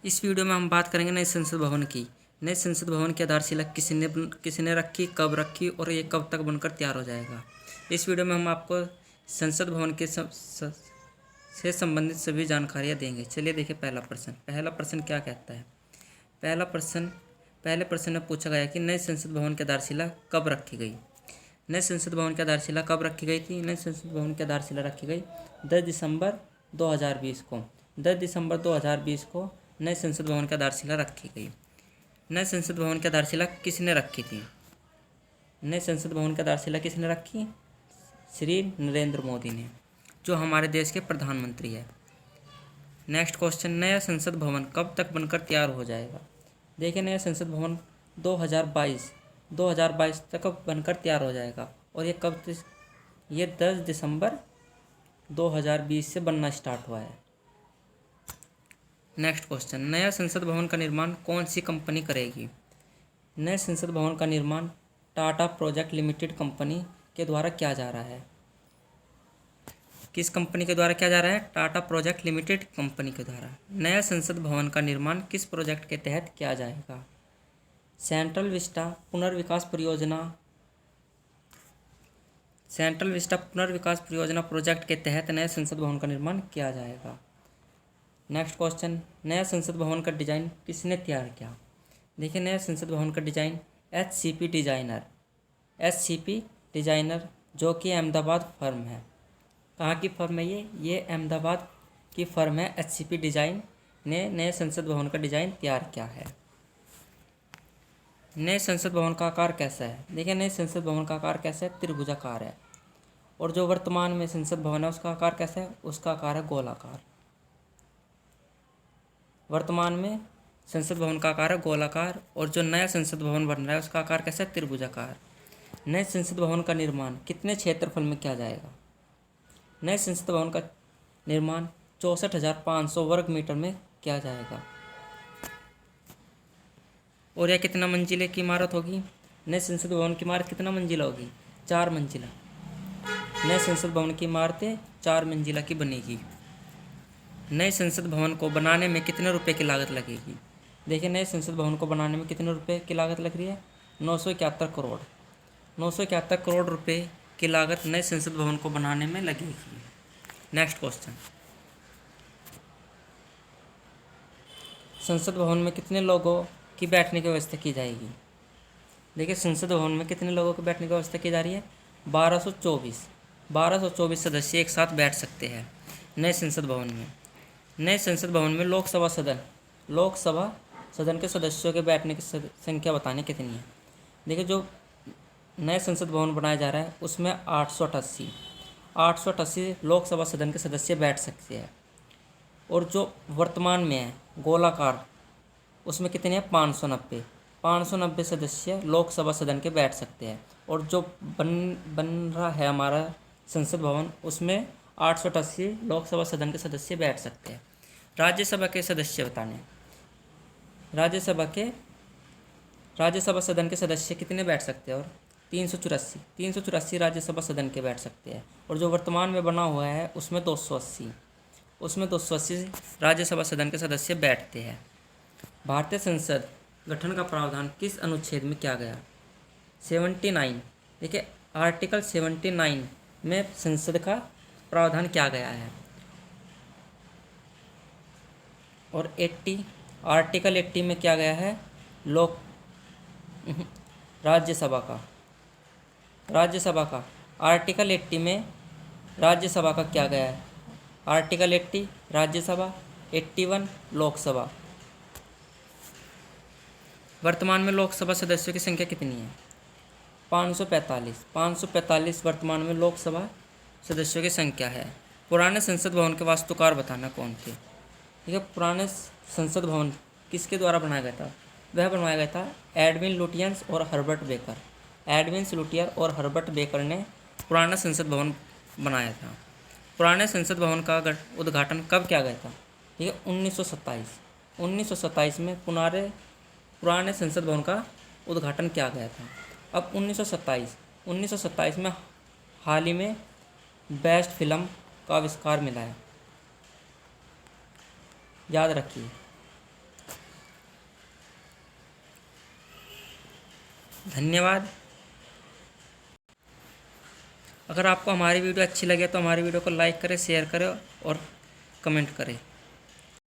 इस वीडियो में हम बात करेंगे नए संसद भवन की। नए संसद भवन की आधारशिला किसने रखी, कब रखी और ये कब तक बनकर तैयार हो जाएगा। इस वीडियो में हम आपको संसद भवन के से संबंधित सभी जानकारियाँ देंगे। चलिए देखिए पहला प्रश्न क्या कहता है। पहले प्रश्न में पूछा गया कि नए संसद भवन की आधारशिला कब रखी गई। नए संसद भवन की आधारशिला कब रखी गई थी। नए संसद भवन की आधारशिला रखी गई 10 दिसंबर 2020 को। 10 दिसंबर 2020 को नए संसद भवन की आधारशिला रखी गई। नए संसद भवन की आधारशिला किसने रखी थी। नए संसद भवन की आधारशिला किसने रखी। श्री नरेंद्र मोदी ने, जो हमारे देश के प्रधानमंत्री है। नेक्स्ट क्वेश्चन, नया संसद भवन कब तक बनकर तैयार हो जाएगा। देखिए नया संसद भवन 2022 तक बनकर तैयार हो जाएगा और ये 10 दिसंबर 2020 से बनना स्टार्ट हुआ है। नेक्स्ट क्वेश्चन, नया संसद भवन का निर्माण कौन सी कंपनी करेगी। नए संसद भवन का निर्माण टाटा प्रोजेक्ट लिमिटेड कंपनी के द्वारा किया जा रहा है। किस कंपनी के द्वारा किया जा रहा है। टाटा प्रोजेक्ट लिमिटेड कंपनी के द्वारा। नया संसद भवन का निर्माण किस प्रोजेक्ट के तहत किया जाएगा। सेंट्रल विस्टा पुनर्विकास परियोजना प्रोजेक्ट के तहत नए संसद भवन का निर्माण किया जाएगा। नेक्स्ट क्वेश्चन, नया संसद भवन का डिजाइन किसने तैयार किया। देखिए नया संसद भवन का डिजाइन एचसीपी डिजाइनर जो कि अहमदाबाद फर्म है। कहाँ की फर्म है ये अहमदाबाद की फर्म है। एचसीपी डिजाइन ने नए संसद भवन का डिजाइन तैयार किया है। नए संसद भवन का आकार कैसा है। देखिए नए संसद भवन का आकार कैसा है, त्रिभुजाकार है। और जो वर्तमान में संसद भवन है उसका आकार कैसा है, उसका आकार है गोलाकार। वर्तमान में संसद भवन का आकार है गोलाकार और जो नया संसद भवन बन रहा है उसका आकार कैसा है, त्रिभुजाकार। नए संसद भवन का निर्माण कितने क्षेत्रफल में किया जाएगा। नए संसद भवन का निर्माण 64,500 वर्ग मीटर में किया जाएगा। और यह कितना मंजिले की इमारत होगी। नए संसद भवन की इमारत कितना मंजिला होगी, 4 मंजिला। नए संसद भवन की इमारतें 4 मंजिला की बनेगी। नए संसद भवन को बनाने में कितने रुपए की लागत लगेगी। देखिए नए संसद भवन को बनाने में कितने रुपए की लागत लग रही है, 971 करोड़। 971 करोड़ रुपए की लागत नए संसद भवन को बनाने में लगेगी। नेक्स्ट क्वेश्चन, संसद भवन में कितने लोगों की बैठने की व्यवस्था की जाएगी। देखिए संसद भवन में कितने लोगों की बैठने की व्यवस्था की जा रही है, 1224 सदस्य एक साथ बैठ सकते हैं नए संसद भवन में। नए संसद भवन में लोकसभा सदन के सदस्यों के बैठने की संख्या बताने कितनी है। देखिए जो नए संसद भवन बनाया जा रहा है उसमें 888 लोकसभा सदन के सदस्य बैठ सकते हैं। और जो वर्तमान में है गोलाकार उसमें कितने हैं, 590 सदस्य लोकसभा सदन के बैठ सकते हैं। और जो बन रहा है हमारा संसद भवन उसमें 888 लोकसभा सदन के सदस्य बैठ सकते हैं। राज्यसभा के सदस्य बताने, राज्यसभा सदन के सदस्य कितने बैठ सकते हैं, और 384 राज्यसभा सदन के बैठ सकते हैं। और जो वर्तमान में बना हुआ है उसमें 280 राज्यसभा सदन के सदस्य बैठते हैं। भारतीय संसद गठन का प्रावधान किस अनुच्छेद में किया गया, 79। देखिए आर्टिकल 79 में संसद का प्रावधान किया गया है। और आर्टिकल 80 में किया गया है राज्यसभा का आर्टिकल 80 में राज्यसभा का किया गया है। आर्टिकल 80 राज्यसभा, 81 लोकसभा। वर्तमान में लोकसभा सदस्यों की संख्या कितनी है, 545 वर्तमान में लोकसभा सदस्यों की संख्या है। पुराने संसद भवन के वास्तुकार बताना कौन थे। ठीक है, पुराने संसद भवन किसके द्वारा बनाया गया था, वह बनवाया गया था एडविन लुटियन और हर्बर्ट बेकर ने पुराना संसद भवन बनाया था। पुराने संसद भवन का उद्घाटन कब किया गया था। ठीक है, 1927 में पुराने संसद भवन का उद्घाटन किया गया था। अब 1927 में हाल ही में बेस्ट फिल्म का आविष्कार मिला है, याद रखिए। धन्यवाद। अगर आपको हमारी वीडियो अच्छी लगे तो हमारी वीडियो को लाइक करें, शेयर करें और कमेंट करें।